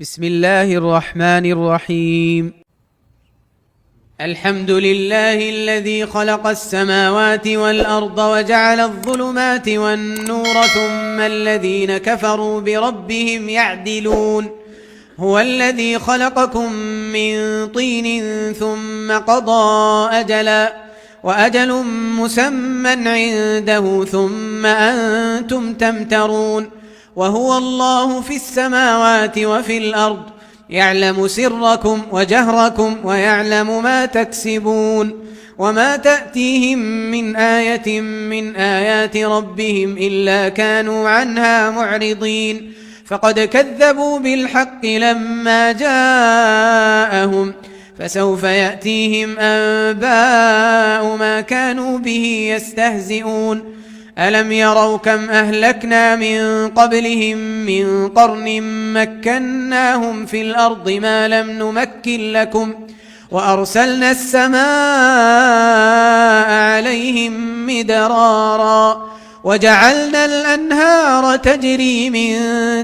بسم الله الرحمن الرحيم. الحمد لله الذي خلق السماوات والأرض وجعل الظلمات والنور ثم الذين كفروا بربهم يعدلون. هو الذي خلقكم من طين ثم قضى أجلا وأجل مسمى عنده ثم أنتم تمترون. وهو الله في السماوات وفي الأرض يعلم سركم وجهركم ويعلم ما تكسبون. وما تأتيهم من آية من آيات ربهم إلا كانوا عنها معرضين. فقد كذبوا بالحق لما جاءهم فسوف يأتيهم أنباء ما كانوا به يستهزئون. ألم يروا كم أهلكنا من قبلهم من قرن مكناهم في الأرض ما لم نمكن لكم وأرسلنا السماء عليهم مدرارا وجعلنا الأنهار تجري من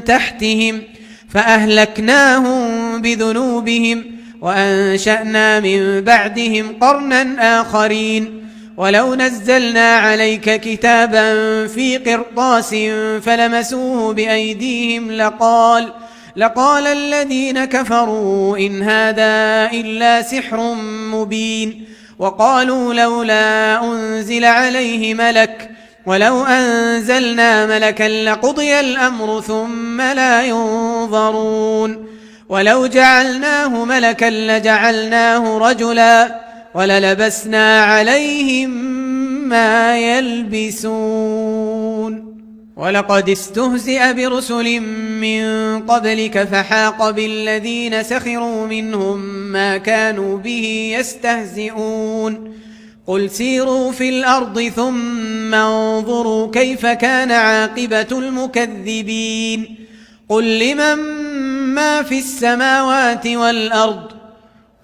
تحتهم فأهلكناهم بذنوبهم وأنشأنا من بعدهم قرنا آخرين. ولو نزلنا عليك كتابا في قرطاس فلمسوه بأيديهم لقال الذين كفروا إن هذا إلا سحر مبين. وقالوا لولا أنزل عليه ملك ولو أنزلنا ملكا لقضي الأمر ثم لا ينظرون. ولو جعلناه ملكا لجعلناه رجلا وللبسنا عليهم ما يلبسون. ولقد استهزئ برسل من قبلك فحاق بالذين سخروا منهم ما كانوا به يستهزئون. قل سيروا في الأرض ثم انظروا كيف كان عاقبة المكذبين. قل لمن ما في السماوات والأرض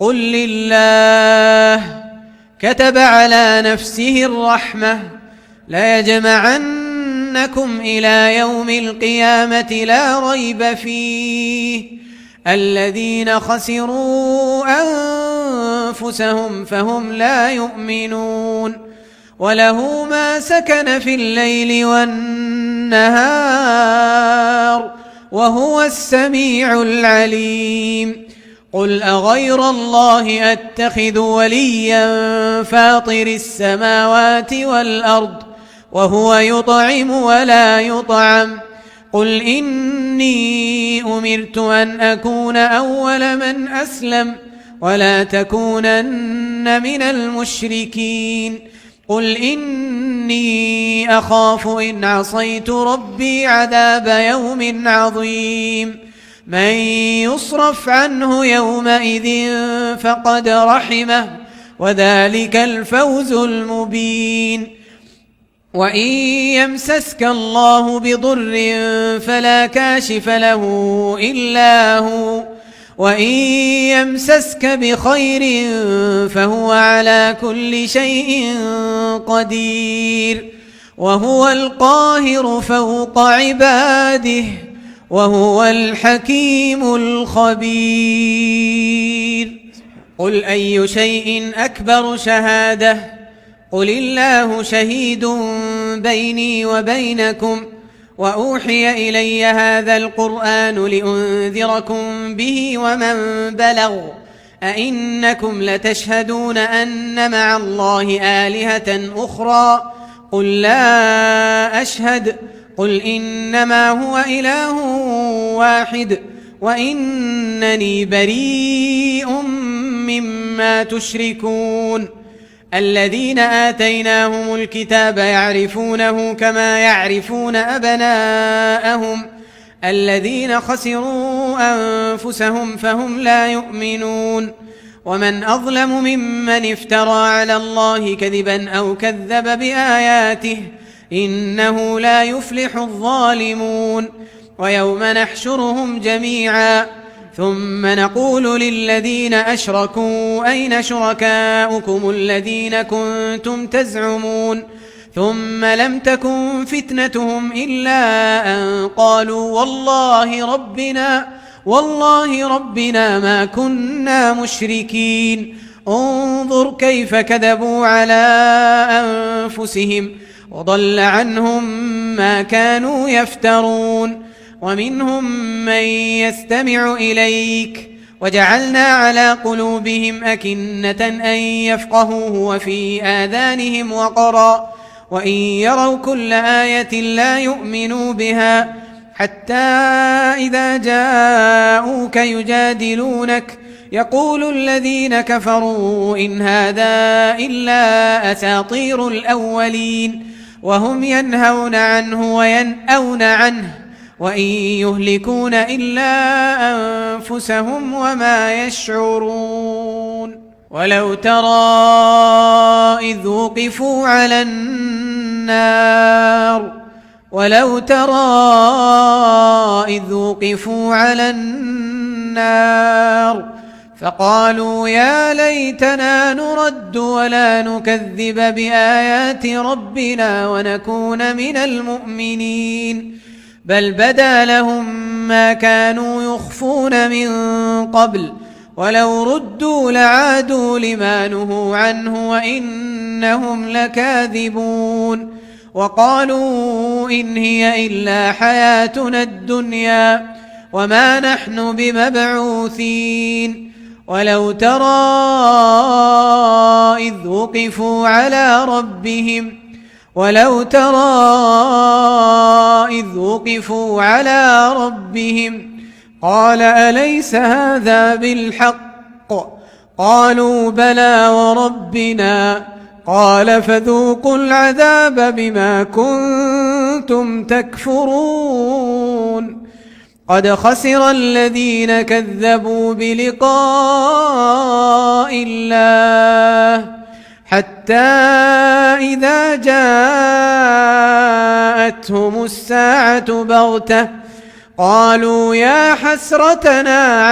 قل لله كتب على نفسه الرحمة ليجمعنكم إلى يوم القيامة لا ريب فيه. الذين خسروا أنفسهم فهم لا يؤمنون. وله ما سكن في الليل والنهار وهو السميع العليم. قل أغير الله أتخذ وليا فاطر السماوات والأرض وهو يطعم ولا يطعم. قل إني أمرت أن أكون أول من أسلم ولا تكونن من المشركين. قل إني أخاف إن عصيت ربي عذاب يوم عظيم. من يصرف عنه يومئذ فقد رحمه وذلك الفوز المبين. وإن يمسسك الله بضر فلا كاشف له إلا هو وإن يمسسك بخير فهو على كل شيء قدير. وهو القاهر فوق عباده وهو الحكيم الخبير. قل أي شيء أكبر شهادة قل الله شهيد بيني وبينكم وأوحي إلي هذا القرآن لأنذركم به ومن بلغ أئنكم لتشهدون أن مع الله آلهة أخرى قل لا أشهد قل إنما هو إله واحد وإنني بريء مما تشركون. الذين آتيناهم الكتاب يعرفونه كما يعرفون أبناءهم الذين خسروا أنفسهم فهم لا يؤمنون. ومن أظلم ممن افترى على الله كذبا أو كذب بآياته إنه لا يفلح الظالمون. ويوم نحشرهم جميعا ثم نقول للذين أشركوا أين شركاؤكم الذين كنتم تزعمون ثم لم تكن فتنتهم إلا أن قالوا والله ربنا ما كنا مشركين انظر كيف كذبوا على أنفسهم وضل عنهم ما كانوا يفترون ومنهم من يستمع إليك وجعلنا على قلوبهم أكنة أن يفقهوه وفي آذانهم وقرا وإن يروا كل آية لا يؤمنوا بها حتى إذا جاءوك يجادلونك يقول الذين كفروا إن هذا إلا أساطير الأولين وهم ينهون عنه وينأون عنه وإن يهلكون إلا أنفسهم وما يشعرون ولو ترى إذ وقفوا على النار فقالوا يا ليتنا نرد ولا نكذب بآيات ربنا ونكون من المؤمنين بل بدا لهم ما كانوا يخفون من قبل ولو ردوا لعادوا لما نهوا عنه وإنهم لكاذبون وقالوا إن هي إلا حياتنا الدنيا وما نحن بمبعوثين ولو ترى إذ وقفوا على ربهم قال أليس هذا بالحق قالوا بلى وربنا قال فذوقوا العذاب بما كنتم تكفرون قد خسر الذين كذبوا بلقاء الله حتى إذا جاءتهم الساعة بغتة قالوا يا حسرتنا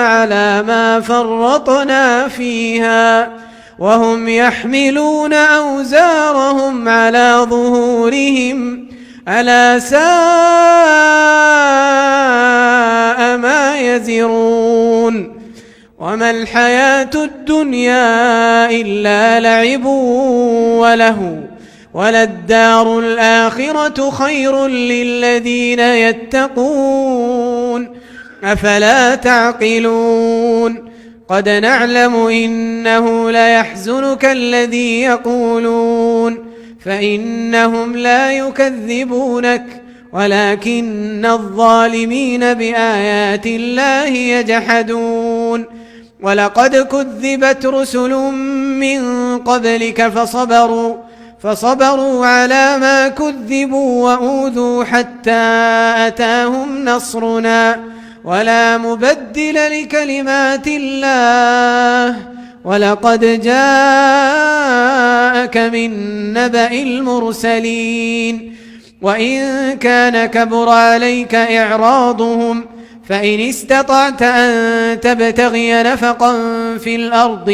على ما فرطنا فيها وهم يحملون أوزارهم على ظهورهم ألا ساء ما يزرون وما الحياة الدنيا إلا لعب ولهو وللدار الآخرة خير للذين يتقون أفلا تعقلون قد نعلم إنه ليحزنك الذي يقولون فإنهم لا يكذبونك ولكن الظالمين بآيات الله يجحدون ولقد كذبت رسل من قبلك فصبروا على ما كذبوا وأوذوا حتى أتاهم نصرنا ولا مبدل لكلمات الله ولقد جاءك من نبأ المرسلين وإن كان كبر عليك إعراضهم فإن استطعت أن تبتغي نفقا في الأرض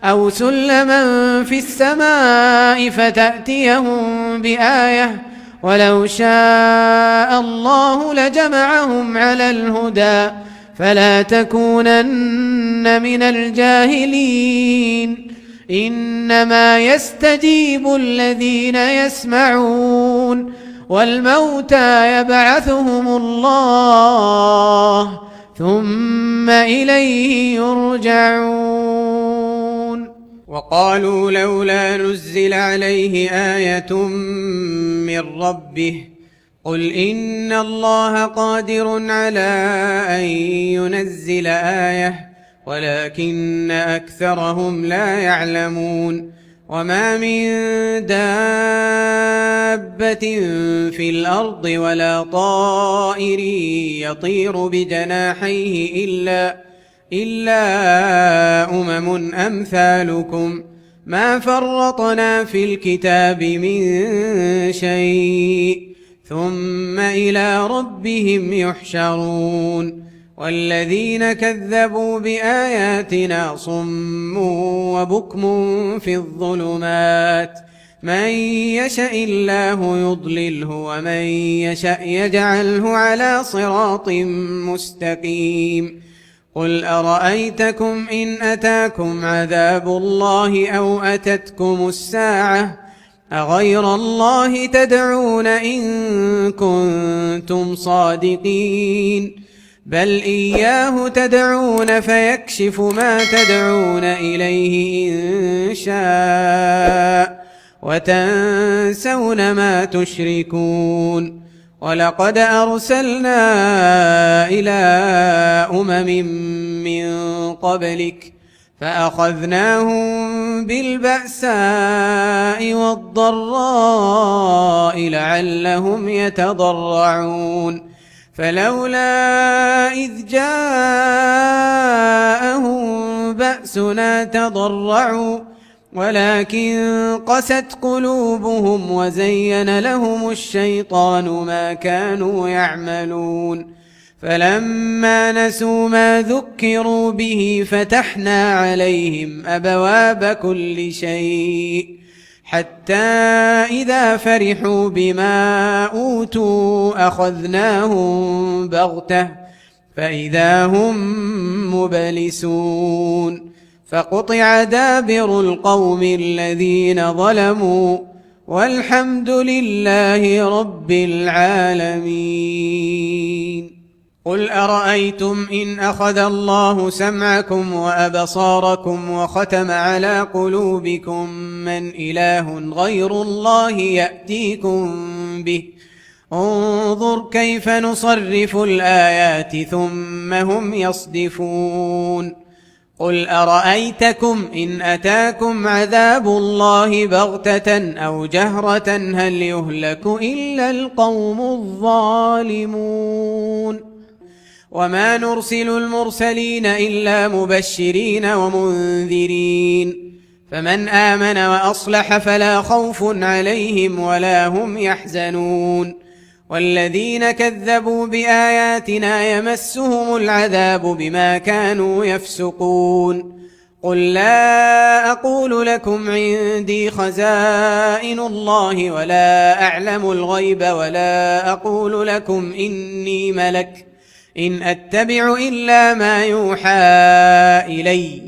أو سلما في السماء فتأتيهم بآية ولو شاء الله لجمعهم على الهدى فلا تكونن من الجاهلين إنما يستجيب الذين يسمعون والموتى يبعثهم الله ثم إليه يرجعون وقالوا لولا نزل عليه آية من ربه قل إن الله قادر على أن ينزل آية ولكن أكثرهم لا يعلمون وما من دابة في الأرض ولا طائر يطير بجناحيه إلا أمم أمثالكم ما فرطنا في الكتاب من شيء ثم إلى ربهم يحشرون والذين كذبوا بآياتنا صم وبكم في الظلمات من يشاء الله يضلله ومن يشاء يجعله على صراط مستقيم. قل أرأيتكم إن أتاكم عذاب الله أو أتتكم الساعة أغير الله تدعون إن كنتم صادقين بل إياه تدعون فيكشف ما تدعون إليه إن شاء وتنسون ما تشركون. ولقد أرسلنا إلى من قبلك فأخذناهم بالبأساء والضراء لعلهم يتضرعون فلولا إذ جاءهم بأسنا تضرعوا ولكن قست قلوبهم وزين لهم الشيطان ما كانوا يعملون فلما نسوا ما ذكروا به فتحنا عليهم أبواب كل شيء حتى إذا فرحوا بما أوتوا أخذناهم بغتة فإذا هم مبلسون فقطع دابر القوم الذين ظلموا والحمد لله رب العالمين. قل أرأيتم إن أخذ الله سمعكم وأبصاركم وختم على قلوبكم من إله غير الله يأتيكم به انظر كيف نصرف الآيات ثم هم يصدفون. قل أرأيتكم إن أتاكم عذاب الله بغتة أو جهرة هل يهلك إلا القوم الظالمون. وما نرسل المرسلين إلا مبشرين ومنذرين فمن آمن وأصلح فلا خوف عليهم ولا هم يحزنون والذين كذبوا بآياتنا يمسهم العذاب بما كانوا يفسقون. قل لا أقول لكم عندي خزائن الله ولا أعلم الغيب ولا أقول لكم إني ملك إن أتبع إلا ما يوحى إلي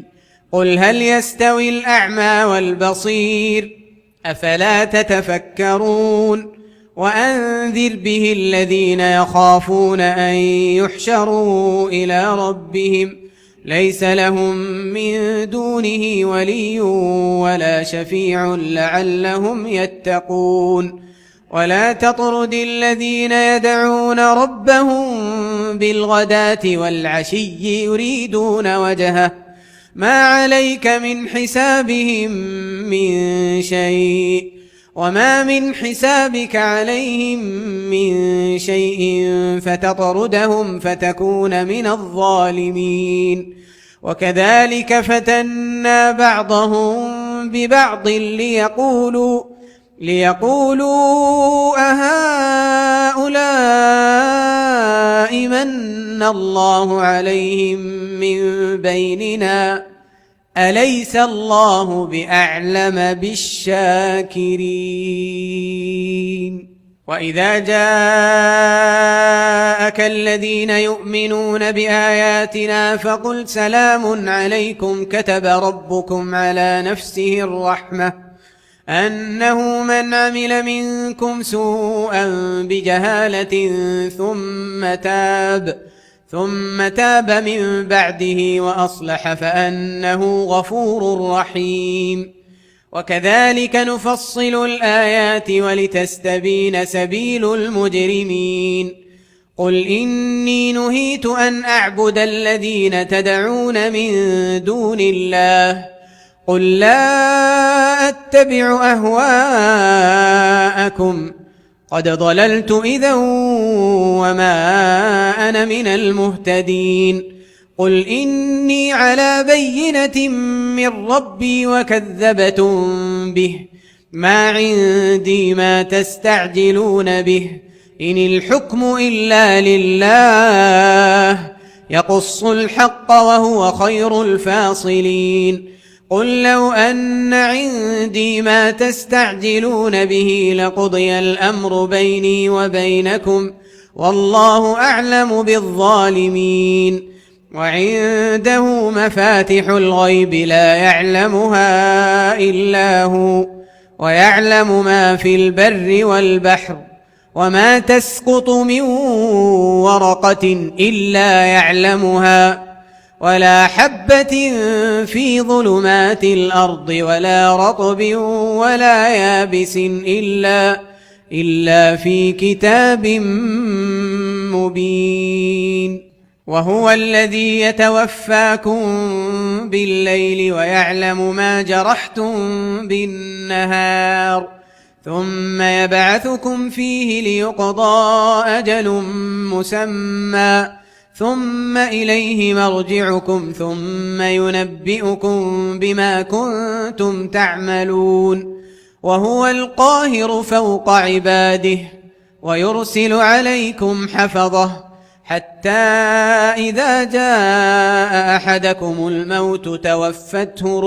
قل هل يستوي الأعمى والبصير أفلا تتفكرون. وأنذر به الذين يخافون أن يحشروا إلى ربهم ليس لهم من دونه ولي ولا شفيع لعلهم يتقون. ولا تطرد الذين يدعون ربهم بالغداة والعشي يريدون وجهه ما عليك من حسابهم من شيء وما من حسابك عليهم من شيء فتطردهم فتكون من الظالمين. وكذلك فتنا بعضهم ببعض ليقولوا أهؤلاء من الله عليهم من بيننا أليس الله بأعلم بالشاكرين. وإذا جاءك الذين يؤمنون بآياتنا فقل سلام عليكم كتب ربكم على نفسه الرحمة أنه من عمل منكم سوءا بجهالة ثم تاب من بعده وأصلح فأنه غفور رحيم. وكذلك نفصل الآيات ولتستبين سبيل المجرمين. قل إني نهيت أن أعبد الذين تدعون من دون الله قل لا أتبع أهواءكم قد ضللت إذا وما أنا من المهتدين. قل إني على بينة من ربي وكذبتم به ما عندي ما تستعجلون به إن الحكم إلا لله يقص الحق وهو خير الفاصلين. قل لو أن عندي ما تستعجلون به لقضي الأمر بيني وبينكم والله أعلم بالظالمين وعنده مفاتح الغيب لا يعلمها إلا هو ويعلم ما في البر والبحر وما تسقط من ورقة إلا يعلمها ولا حبة في ظلمات الأرض ولا رطب ولا يابس إلا في كتاب مبين وهو الذي يتوفاكم بالليل ويعلم ما جرحتم بالنهار ثم يبعثكم فيه ليقضى أجل مسمى ثم إليه مرجعكم ثم ينبئكم بما كنتم تعملون وهو القاهر فوق عباده ويرسل عليكم حفظه حتى إذا جاء أحدكم الموت توفته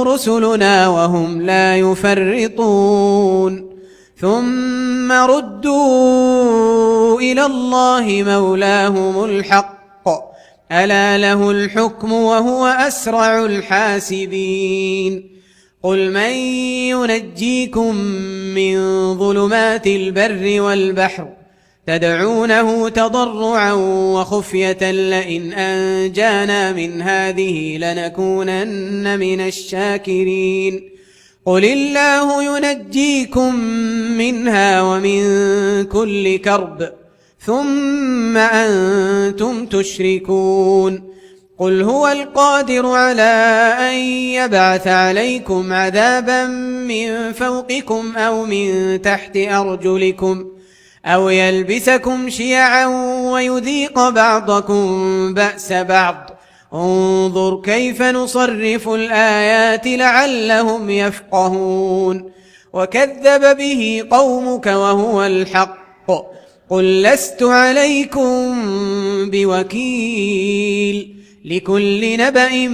رسلنا وهم لا يفرطون ثم ردوا إلى الله مولاهم الحق ألا له الحكم وهو أسرع الحاسبين قل من ينجيكم من ظلمات البر والبحر تدعونه تضرعا وخفية لئن أنجانا من هذه لنكونن من الشاكرين قل الله ينجيكم منها ومن كل كرب ثم أنتم تشركون قل هو القادر على أن يبعث عليكم عذابا من فوقكم أو من تحت أرجلكم أو يلبسكم شيعا ويذيق بعضكم بأس بعض انظر كيف نصرف الآيات لعلهم يفقهون وكذب به قومك وهو الحق قل لست عليكم بوكيل لكل نبأ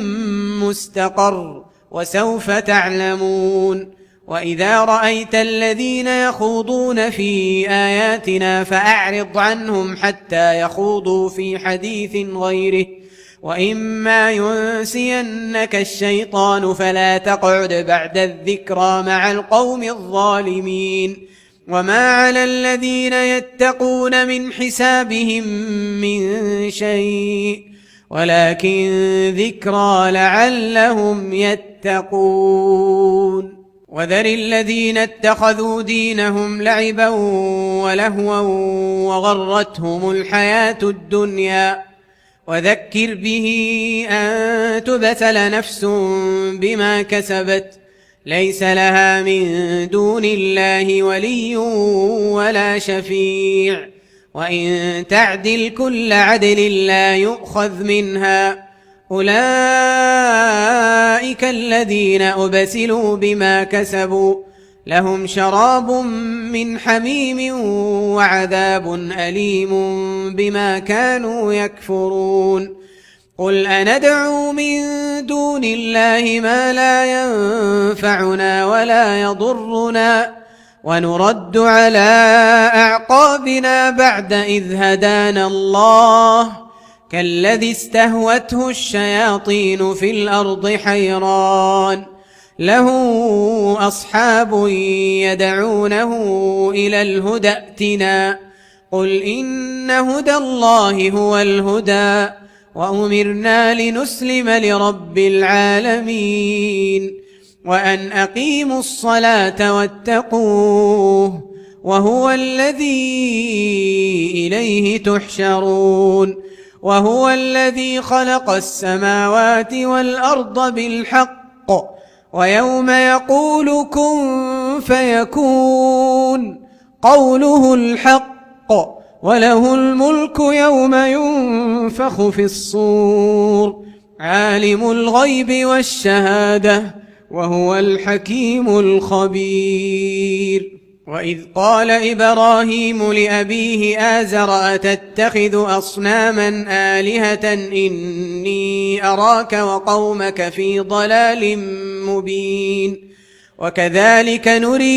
مستقر وسوف تعلمون وإذا رأيت الذين يخوضون في آياتنا فأعرض عنهم حتى يخوضوا في حديث غيره وإما ينسينك الشيطان فلا تقعد بعد الذكرى مع القوم الظالمين وما على الذين يتقون من حسابهم من شيء ولكن ذكرى لعلهم يتقون وذر الذين اتخذوا دينهم لعبا ولهوا وغرتهم الحياة الدنيا وذكر به أن تبتل نفس بما كسبت ليس لها من دون الله ولي ولا شفيع وإن تعدل كل عدل لا يؤخذ منها أولئك الذين أبسلوا بما كسبوا لهم شراب من حميم وعذاب أليم بما كانوا يكفرون قل أندعو من دون الله ما لا ينفعنا ولا يضرنا ونرد على أعقابنا بعد إذ هدانا الله كالذي استهوته الشياطين في الأرض حيران له أصحاب يدعونه إلى الهدى ائتنا قل إن هدى الله هو الهدى وأمرنا لنسلم لرب العالمين وأن أقيموا الصلاة واتقوه وهو الذي إليه تحشرون وهو الذي خلق السماوات والأرض بالحق ويوم يقول كن فيكون قوله الحق وله الملك يوم ينفخ في الصور عالم الغيب والشهادة وهو الحكيم الخبير وإذ قال إبراهيم لأبيه آزر أتتخذ أصناما آلهة إني أراك وقومك في ضلال مبين وكذلك نري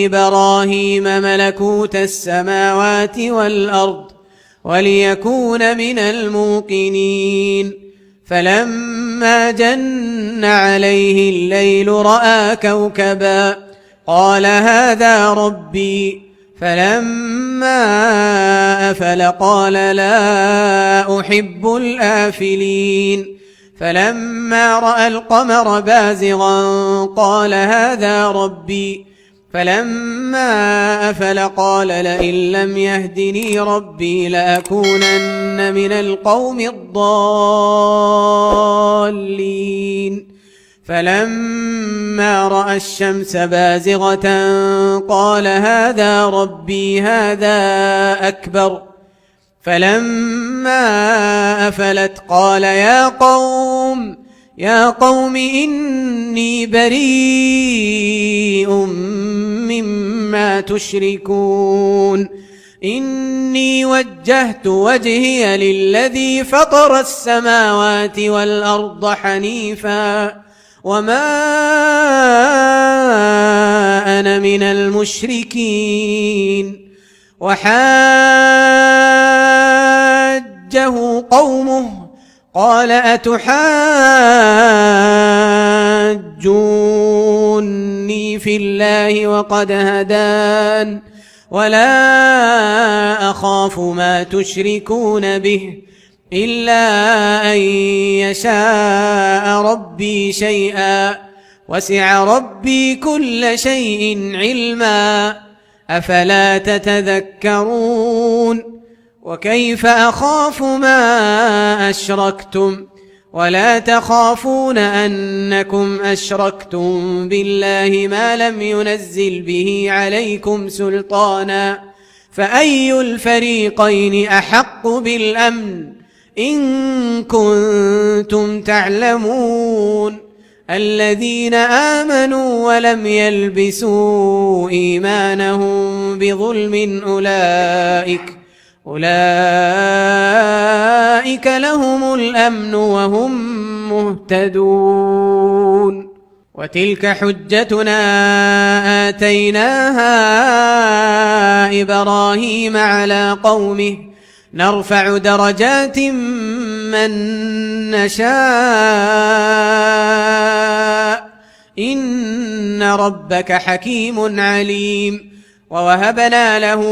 إبراهيم ملكوت السماوات والأرض وليكون من الموقنين فلما جن عليه الليل رأى كوكبا قال هذا ربي فلما أفل قال لا أحب الآفلين فلما رأى القمر بازغا قال هذا ربي فلما أفل قال لئن لم يهدني ربي لأكونن من القوم الضالين فلما رأى الشمس بازغة قال هذا ربي هذا أكبر فلما أفلت قال يا قوم إني بريء مما تشركون إني وجهت وجهي للذي فطر السماوات والأرض حنيفا وما أنا من المشركين وحاجه قومه قال أتحاجوني في الله وقد هدان ولا أخاف ما تشركون به إلا أن يشاء ربي شيئا وسع ربي كل شيء علما أفلا تتذكرون وكيف أخاف ما أشركتم ولا تخافون أنكم أشركتم بالله ما لم ينزل به عليكم سلطانا فأي الفريقين أحق بالأمن إن كنتم تعلمون الذين آمنوا ولم يلبسوا إيمانهم بظلم أولئك لهم الأمن وهم مهتدون وتلك حجتنا آتيناها إبراهيم على قومه نرفع درجات من نشاء إن ربك حكيم عليم ووهبنا له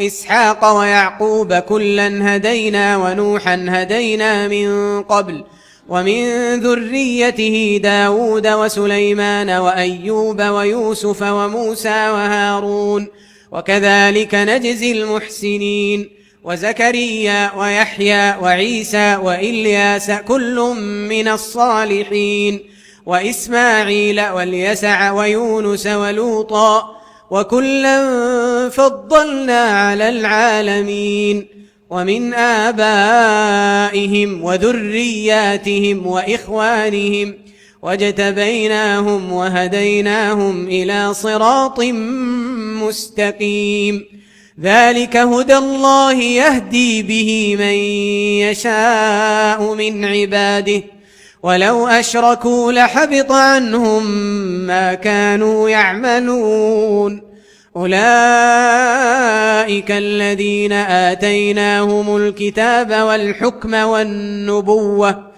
إسحاق ويعقوب كلا هدينا ونوحا هدينا من قبل ومن ذريته داود وسليمان وأيوب ويوسف وموسى وهارون وكذلك نجزي المحسنين وزكريا ويحيى وعيسى وإلياس كل من الصالحين وإسماعيل واليسع ويونس ولوطا وكلا فضلنا على العالمين ومن آبائهم وذرياتهم وإخوانهم واجتبيناهم وهديناهم إلى صراط مستقيم ذلك هدى الله يهدي به من يشاء من عباده ولو أشركوا لحبط عنهم ما كانوا يعملون أولئك الذين آتيناهم الكتاب والحكم والنبوة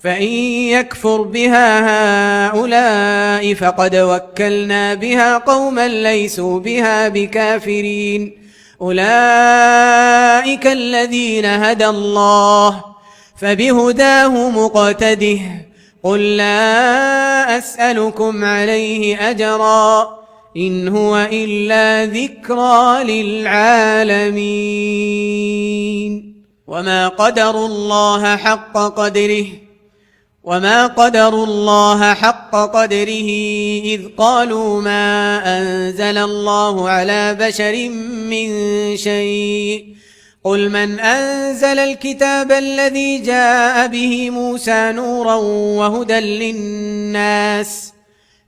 فإن يكفر بها هؤلاء فقد وكلنا بها قوما ليسوا بها بكافرين أولئك الذين هدى الله فبهداه مقتده قل لا أسألكم عليه أجرا إن هو إلا ذكرى للعالمين وما قدروا الله حق قدره إذ قالوا ما أنزل الله على بشر من شيء قل من أنزل الكتاب الذي جاء به موسى نورا وهدى للناس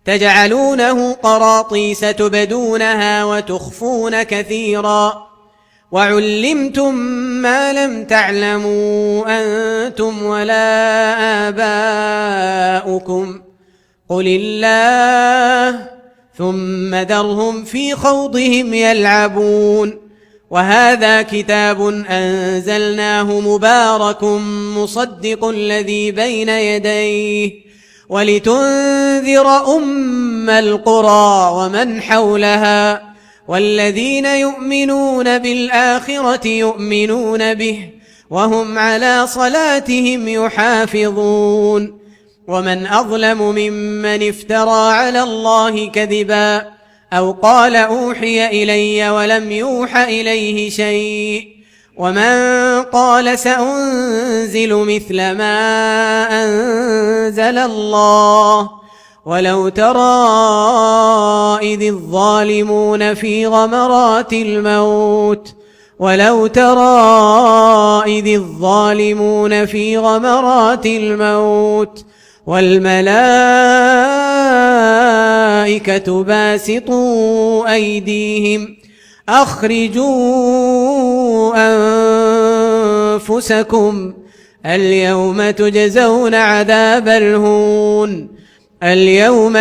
تجعلونه قراطيس تبدونها وتخفون كثيرا وعلمتم ما لم تعلموا أنتم ولا آباؤكم قل الله ثم ذرهم في خوضهم يلعبون وهذا كتاب أنزلناه مبارك مصدق الذي بين يديه ولتنذر أم القرى ومن حولها والذين يؤمنون بالآخرة يؤمنون به وهم على صلاتهم يحافظون ومن أظلم ممن افترى على الله كذبا أو قال أوحي إلي ولم يوح إليه شيء ومن قال سأنزل مثل ما أنزل الله ولو ترى إذ الظالمون في غمرات الموت والملائكة باسطوا أيديهم أخرجوا أنفسكم اليوم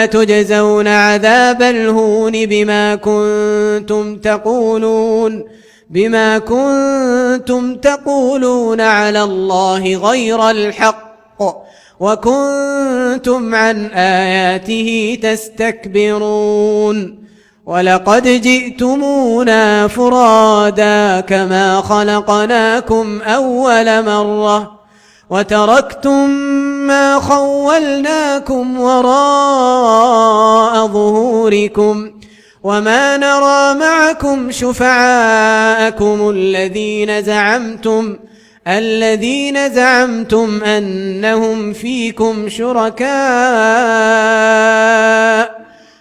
تجزون عذاب الهون بما كنتم تقولون على الله غير الحق وكنتم عن آياته تستكبرون ولقد جئتمونا فرادا كما خلقناكم أول مرة وتركتم ما خولناكم وراء ظهوركم وما نرى معكم شفعاءكم الذين زعمتم أنهم فيكم شركاء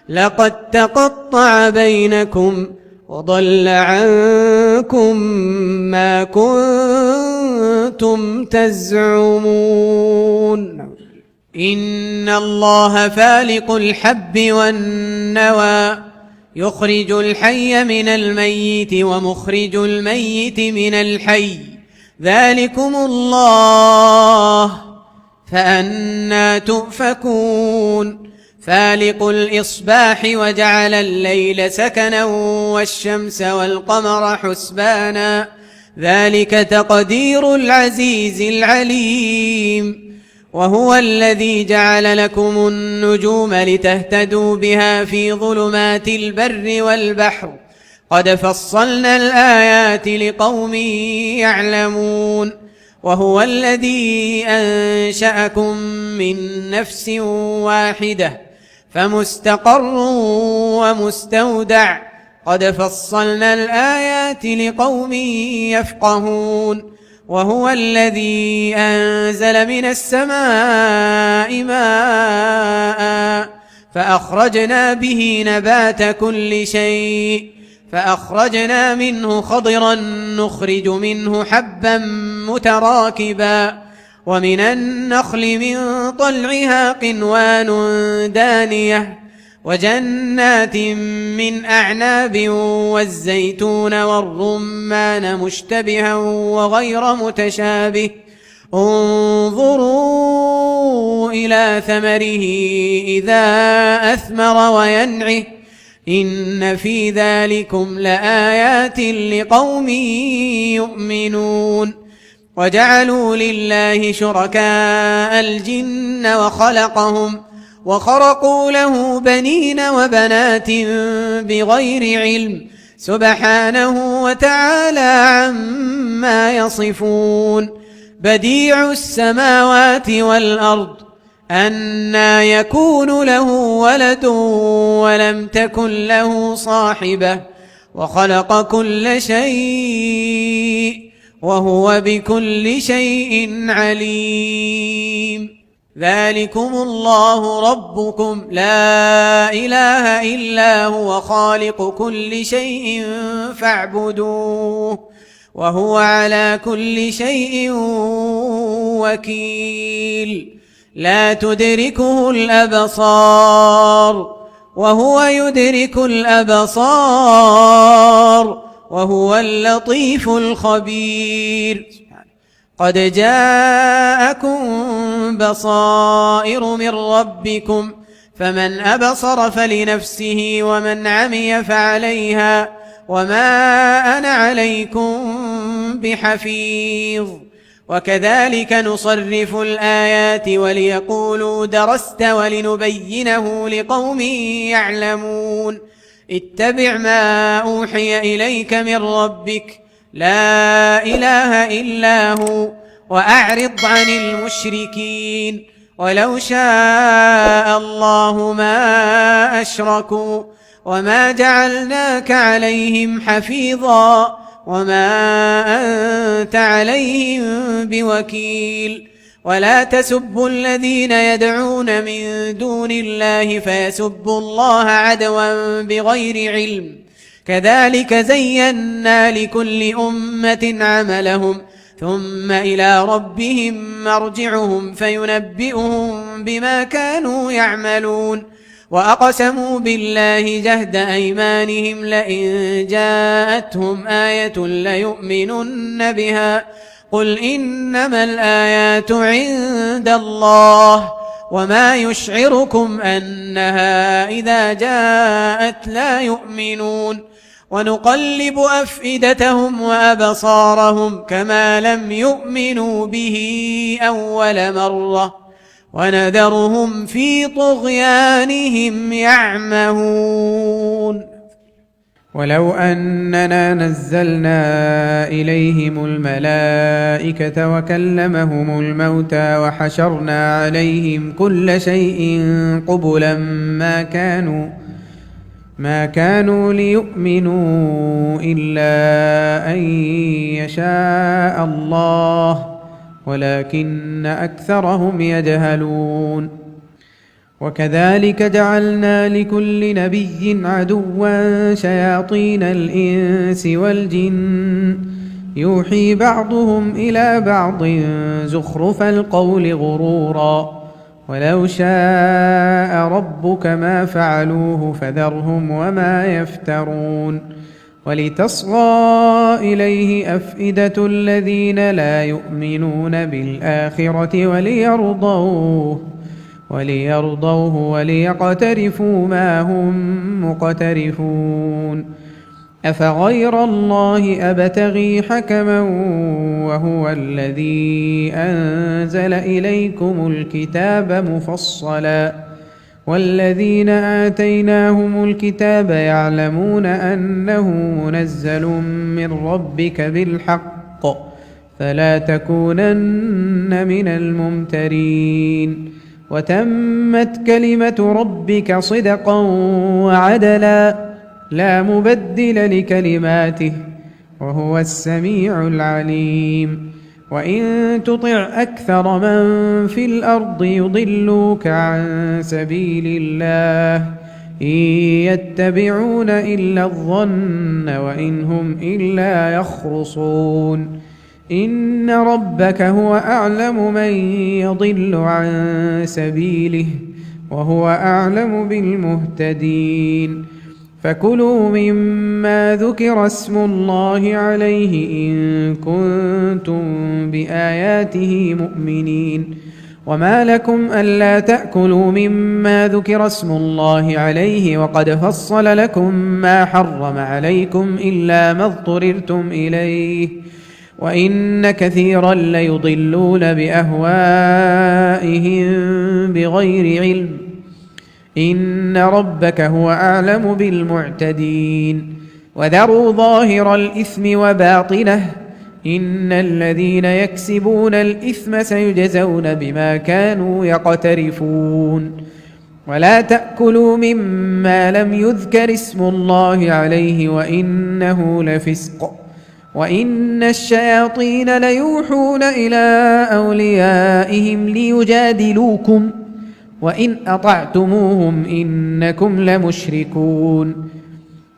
لقد تقطع بينكم وضل عنكم ما كنتم تزعمون إن الله فالق الحب والنوى يخرج الحي من الميت ومخرج الميت من الحي ذلكم الله فأنى تؤفكون فالق الإصباح وجعل الليل سكنا والشمس والقمر حسبانا ذلك تقدير العزيز العليم وهو الذي جعل لكم النجوم لتهتدوا بها في ظلمات البر والبحر قد فصلنا الآيات لقوم يعلمون وهو الذي أنشأكم من نفس واحدة فمستقر ومستودع قد فصلنا الآيات لقوم يفقهون وهو الذي أنزل من السماء ماء فأخرجنا به نبات كل شيء فأخرجنا منه خضرا نخرج منه حبا متراكبا ومن النخل من طلعها قنوان دانية وجنات من أعناب والزيتون والرمان مشتبها وغير متشابه انظروا إلى ثمره إذا أثمر وينعه إن في ذلكم لآيات لقوم يؤمنون وجعلوا لله شركاء الجن وخرقوا له بنين وبنات بغير علم سبحانه وتعالى عما يصفون بديع السماوات والأرض أنى يكون له ولد ولم تكن له صاحبة وخلق كل شيء وهو بكل شيء عليم ذلكم الله ربكم لا إله إلا هو خالق كل شيء فاعبدوه وهو على كل شيء وكيل لا تدركه الأبصار وهو يدرك الأبصار وهو اللطيف الخبير. قد جاءكم بصائر من ربكم فمن أبصر فلنفسه ومن عمي فعليها وما أنا عليكم بحفيظ. وكذلك نصرف الآيات وليقولوا درست ولنبينه لقوم يعلمون. اتبع ما أوحي إليك من ربك لا إله إلا هو وأعرض عن المشركين ولو شاء الله ما أشركوا وما جعلناك عليهم حفيظا وما أنت عليهم بوكيل. ولا تسبوا الذين يدعون من دون الله فيسبوا الله عدوا بغير علم كذلك زينا لكل أمة عملهم ثم إلى ربهم مرجعهم فينبئهم بما كانوا يعملون. وأقسموا بالله جهد أيمانهم لئن جاءتهم آية ليؤمنن بها قل إنما الآيات عند الله وما يشعركم أنها إذا جاءت لا يؤمنون. ونقلب أفئدتهم وأبصارهم كما لم يؤمنوا به أول مرة ونذرهم في طغيانهم يعمهون. ولو أننا نزلنا إليهم الملائكة وكلمهم الموتى وحشرنا عليهم كل شيء قبلا ما كانوا ليؤمنوا إلا أن يشاء الله ولكن أكثرهم يجهلون. وكذلك جعلنا لكل نبي عدوا شياطين الإنس والجن يوحي بعضهم إلى بعض زخرف القول غرورا ولو شاء ربك ما فعلوه فذرهم وما يفترون. ولتصغى إليه أفئدة الذين لا يؤمنون بالآخرة وليرضوه وليقترفوا ما هم مقترفون. أفغير الله أبتغي حكما وهو الذي أنزل إليكم الكتاب مفصلا والذين آتيناهم الكتاب يعلمون أنه منزل من ربك بالحق فلا تكونن من الممترين. وتمت كلمة ربك صدقا وعدلا لا مبدل لكلماته وهو السميع العليم. وإن تطع أكثر من في الأرض يضلوك عن سبيل الله إن يتبعون إلا الظن وإن هم إلا يخرصون. إن ربك هو أعلم من يضل عن سبيله وهو أعلم بالمهتدين. فكلوا مما ذكر اسم الله عليه إن كنتم بآياته مؤمنين. وما لكم ألا تأكلوا مما ذكر اسم الله عليه وقد فصل لكم ما حرم عليكم إلا ما اضطررتم إليه وإن كثيرا ليضلون بأهوائهم بغير علم. إن ربك هو أعلم بالمعتدين. وذروا ظاهر الإثم وباطنه إن الذين يكسبون الإثم سيجزون بما كانوا يقترفون. ولا تأكلوا مما لم يذكر اسم الله عليه وإنه لفسق وإن الشياطين ليوحون إلى أوليائهم ليجادلوكم وإن أطعتموهم إنكم لمشركون.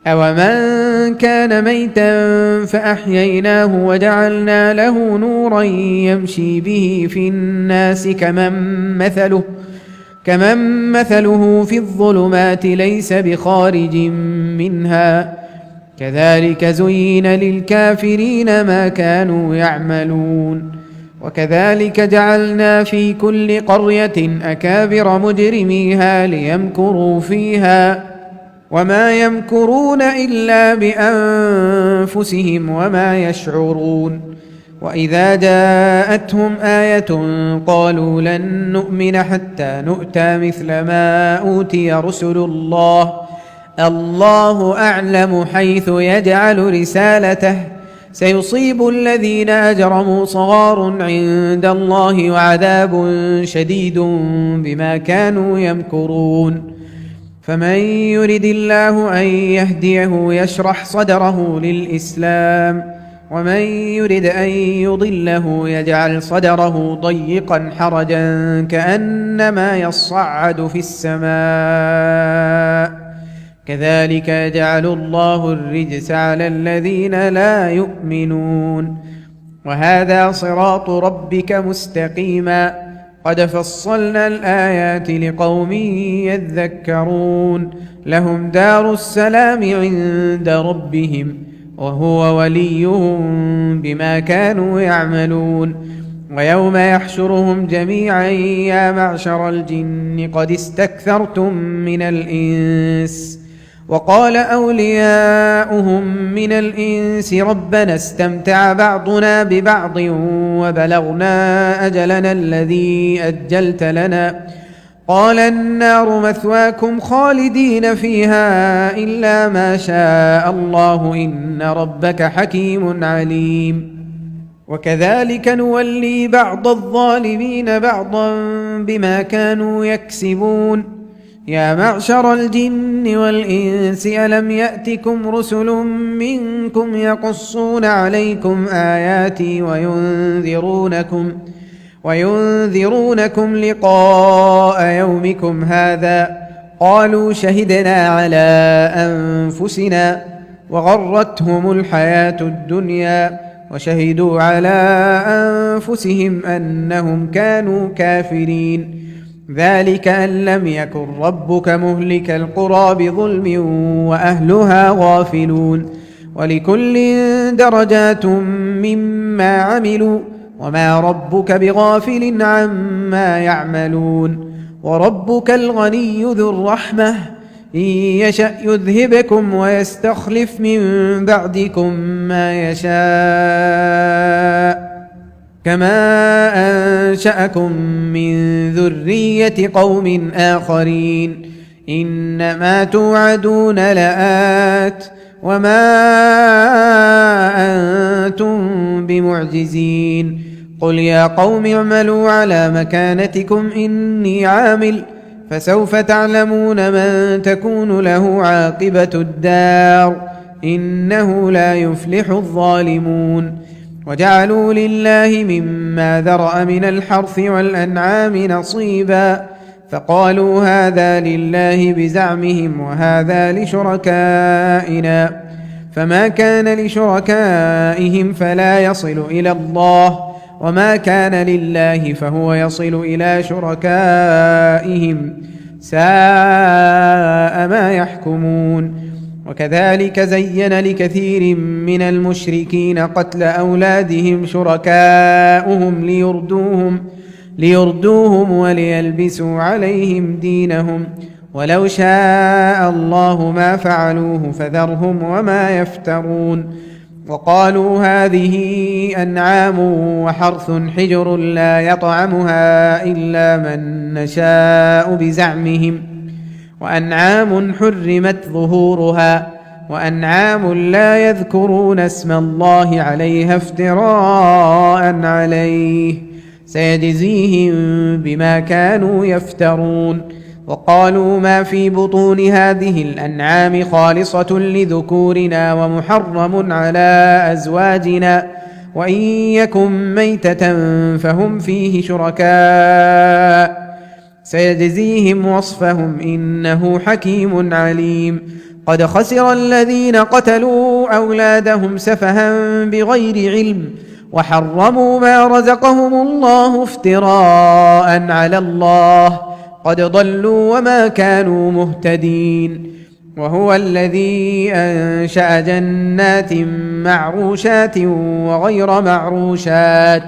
أومن كان ميتا فأحييناه وجعلنا له نورا يمشي به في الناس كمن مثله في الظلمات ليس بخارج منها كذلك زين للكافرين ما كانوا يعملون وكذلك جعلنا في كل قرية أكابر مجرميها ليمكروا فيها وما يمكرون إلا بأنفسهم وما يشعرون وإذا جاءتهم آية قالوا لن نؤمن حتى نؤتى مثل ما أوتي رسل الله أعلم حيث يجعل رسالته سيصيب الذين أجرموا صغار عند الله وعذاب شديد بما كانوا يمكرون فمن يرد الله أن يهديه يشرح صدره للإسلام ومن يرد أن يضله يجعل صدره ضيقا حرجا كأنما يصعد في السماء كذلك يجعل الله الرجس على الذين لا يؤمنون وهذا صراط ربك مستقيما قد فصلنا الآيات لقوم يذكرون لهم دار السلام عند ربهم وهو وليهم بما كانوا يعملون ويوم يحشرهم جميعا يا معشر الجن قد استكثرتم من الإنس وقال أولياؤهم من الإنس ربنا استمتع بعضنا ببعض وبلغنا أجلنا الذي أجلت لنا قال النار مثواكم خالدين فيها إلا ما شاء الله إن ربك حكيم عليم وكذلك نولي بعض الظالمين بعضا بما كانوا يكسبون يا معشر الجن والإنس ألم يأتكم رسل منكم يقصون عليكم آياتي وينذرونكم لقاء يومكم هذا قالوا شهدنا على أنفسنا وغرتهم الحياة الدنيا وشهدوا على أنفسهم أنهم كانوا كافرين ذلك أن لم يكن ربك مهلك القرى بظلم وأهلها غافلون ولكل درجات مما عملوا وما ربك بغافل عما يعملون وربك الغني ذو الرحمة إن يشأ يذهبكم ويستخلف من بعدكم ما يشاء كما أنشأكم من ذرية قوم آخرين إنما توعدون لآت وما أنتم بمعجزين قل يا قوم اعملوا على مكانتكم إني عامل فسوف تعلمون من تكون له عاقبة الدار إنه لا يفلح الظالمون وجعلوا لله مما ذرأ من الحرث والأنعام نصيبا فقالوا هذا لله بزعمهم وهذا لشركائنا فما كان لشركائهم فلا يصل إلى الله وما كان لله فهو يصل إلى شركائهم ساء ما يحكمون وكذلك زين لكثير من المشركين قتل أولادهم شركاؤهم ليردوهم وليلبسوا عليهم دينهم ولو شاء الله ما فعلوه فذرهم وما يفترون وقالوا هذه أنعام وحرث حجر لا يطعمها إلا من نشاء بزعمهم وأنعام حرمت ظهورها وأنعام لا يذكرون اسم الله عليها افتراء عليه سيجزيهم بما كانوا يفترون وقالوا ما في بطون هذه الأنعام خالصة لذكورنا ومحرم على أزواجنا وإن يكن ميتة فهم فيه شركاء سيجزيهم وصفهم إنه حكيم عليم قد خسر الذين قتلوا أولادهم سفها بغير علم وحرموا ما رزقهم الله افتراء على الله قد ضلوا وما كانوا مهتدين. وهو الذي أنشأ جنات معروشات وغير معروشات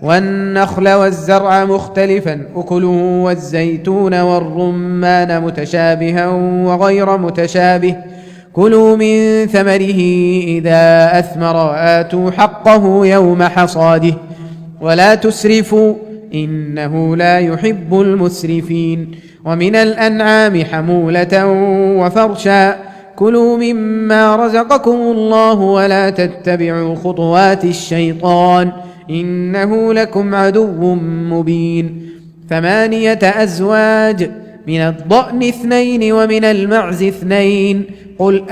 والنخل والزرع مختلفا أكله والزيتون والرمان متشابها وغير متشابه كلوا من ثمره إذا أثمر وآتوا حقه يوم حصاده ولا تسرفوا إنه لا يحب المسرفين. ومن الأنعام حمولة وفرشا كلوا مما رزقكم الله ولا تتبعوا خطوات الشيطان إنه لكم عدو مبين. 8 أزواج من الضأن 2 ومن المعز 2 قل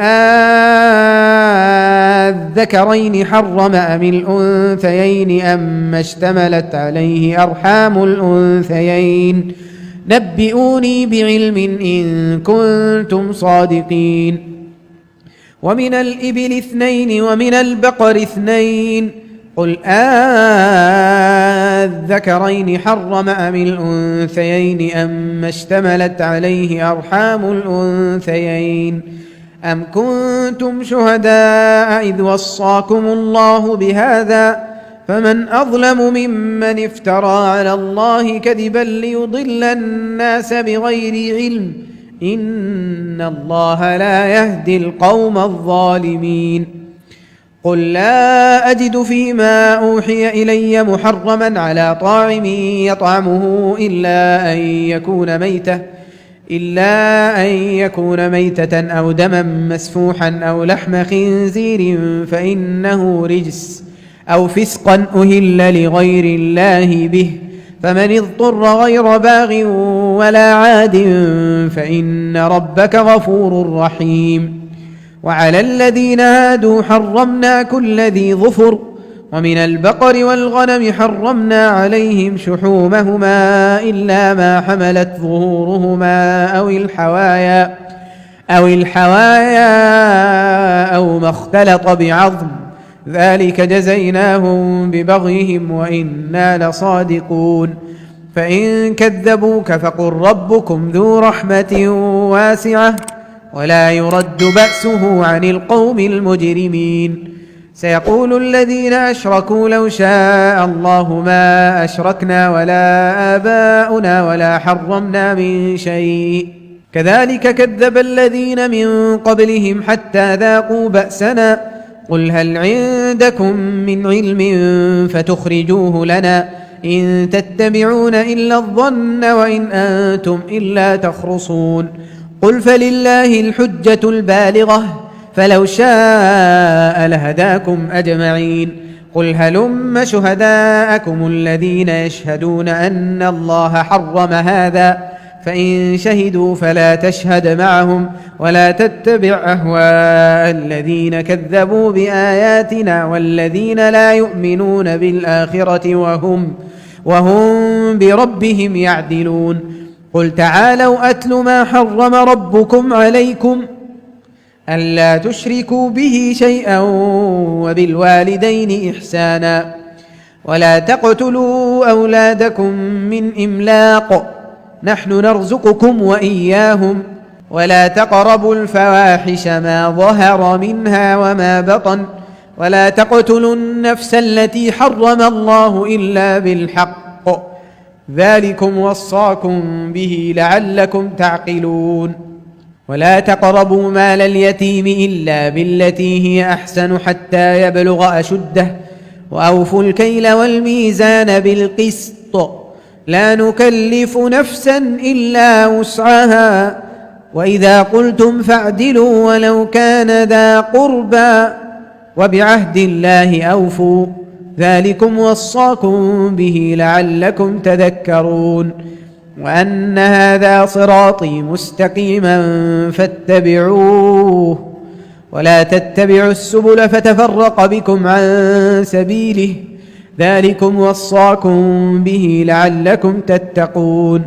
الذكرين حرم أم الأنثيين أما اشتملت عليه أرحام الأنثيين نبئوني بعلم إن كنتم صادقين. ومن الإبل 2 ومن البقر 2 قل الذكرين حرم أم الأنثيين أما اشتملت عليه أرحام الأنثيين أم كنتم شهداء إذ وصاكم الله بهذا فمن أظلم ممن افترى على الله كذبا ليضل الناس بغير علم إن الله لا يهدي القوم الظالمين. قل لا أجد فيما أوحي إلي محرما على طاعم يطعمه إلا أن يكون ميتة أو دما مسفوحا أو لحم خنزير فإنه رجس أو فسقا أهل لغير الله به فمن اضطر غير باغ ولا عاد فإن ربك غفور رحيم. وعلى الذين هادوا حرمنا كل ذي ظفر ومن البقر والغنم حرمنا عليهم شحومهما إلا ما حملت ظهورهما أو الحوايا أو ما اختلط بعظم ذلك جزيناهم ببغيهم وإنا لصادقون. فإن كذبوك فقل ربكم ذو رحمة واسعة ولا يرد بأسه عن القوم المجرمين. سيقول الذين أشركوا لو شاء الله ما أشركنا ولا آباؤنا ولا حرمنا من شيء كذلك كذب الذين من قبلهم حتى ذاقوا بأسنا قل هل عندكم من علم فتخرجوه لنا إن تتبعون إلا الظن وإن أنتم إلا تخرصون. قل فلله الحجة البالغة فلو شاء لهداكم أجمعين. قل هلم شهداءكم الذين يشهدون أن الله حرم هذا فإن شهدوا فلا تشهد معهم ولا تتبع أهواء الذين كذبوا بآياتنا والذين لا يؤمنون بالآخرة وهم بربهم يعدلون. قل تعالوا أتل ما حرم ربكم عليكم ألا تشركوا به شيئا وبالوالدين إحسانا ولا تقتلوا أولادكم من إملاق نحن نرزقكم وإياهم ولا تقربوا الفواحش ما ظهر منها وما بطن ولا تقتلوا النفس التي حرم الله إلا بالحق ذلكم وصاكم به لعلكم تعقلون. ولا تقربوا مال اليتيم إلا بالتي هي أحسن حتى يبلغ أشده وأوفوا الكيل والميزان بالقسط لا نكلف نفسا إلا وسعها وإذا قلتم فاعدلوا ولو كان ذا قربى وبعهد الله أوفوا ذلكم وصاكم به لعلكم تذكرون. وأن هذا صراطي مستقيما فاتبعوه ولا تتبعوا السبل فتفرق بكم عن سبيله ذلكم وصاكم به لعلكم تتقون.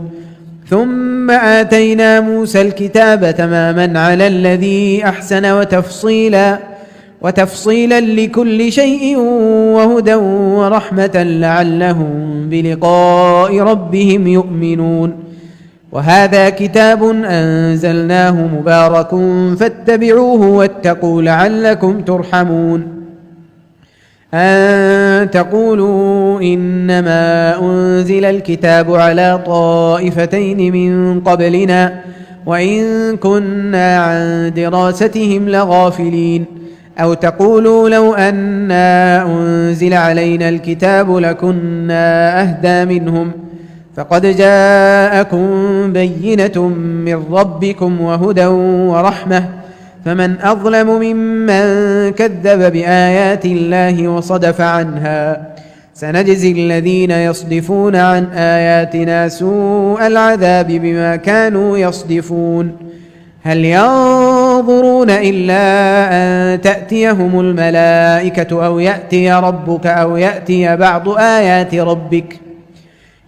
ثم آتينا موسى الكتاب تماما على الذي أحسن وتفصيلا لكل شيء وهدى ورحمة لعلهم بلقاء ربهم يؤمنون. وهذا كتاب أنزلناه مبارك فاتبعوه واتقوا لعلكم ترحمون. أن تقولوا إنما أنزل الكتاب على طائفتين من قبلنا وإن كنا عن دراستهم لغافلين. أو تقولوا لو أنا أنزل علينا الكتاب لكنا أهدى منهم. فقد جاءكم بينة من ربكم وهدى ورحمة فمن أظلم ممن كذب بآيات الله وصدف عنها. سنجزي الذين يصدفون عن آياتنا سوء العذاب بما كانوا يصدفون. هل ينظرون إلا أن تأتيهم الملائكة أو يأتي ربك أو يأتي بعض آيات ربك.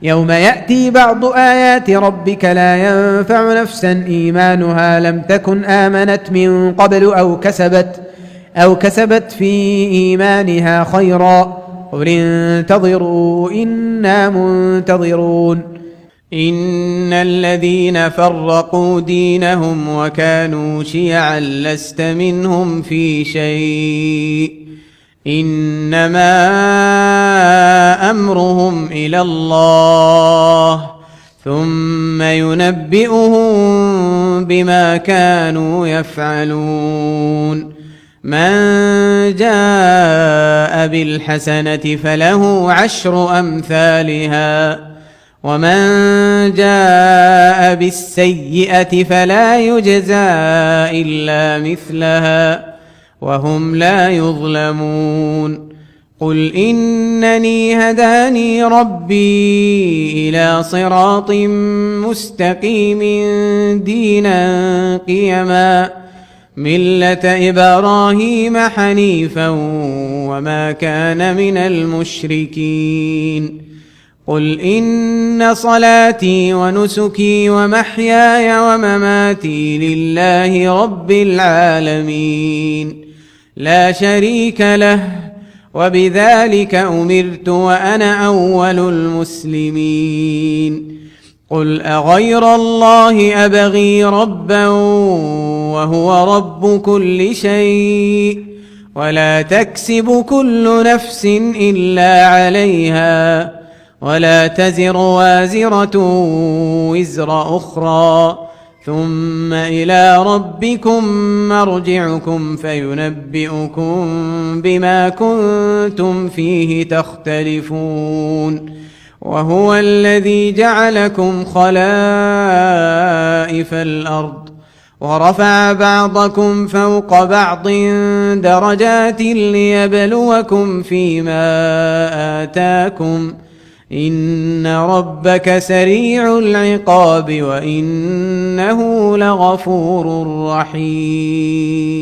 يوم يأتي بعض آيات ربك لا ينفع نفسا إيمانها لم تكن آمنت من قبل أو كسبت في إيمانها خيرا. قل انتظروا إنا منتظرون. إن الذين فرقوا دينهم وكانوا شيعا لست منهم في شيء إنما أمرهم إلى الله ثم ينبئهم بما كانوا يفعلون. من جاء بالحسنة فله 10 أمثالها ومن جاء بالسيئة فلا يجزى إلا مثلها وهم لا يظلمون. قل إنني هداني ربي إلى صراط مستقيم دينا قيما ملة إبراهيم حنيفا وما كان من المشركين. قل إن صلاتي ونسكي ومحياي ومماتي لله رب العالمين لا شريك له وبذلك أمرت وأنا أول المسلمين. قل أغير الله أبغي ربا وهو رب كل شيء ولا تكسب كل نفس إلا عليها ولا تزر وازرة وزر أخرى ثم إلى ربكم مرجعكم فينبئكم بما كنتم فيه تختلفون. وهو الذي جعلكم خلائف الأرض ورفع بعضكم فوق بعض درجات ليبلوكم فيما آتاكم إن ربك سريع العقاب وإنه لغفور رحيم.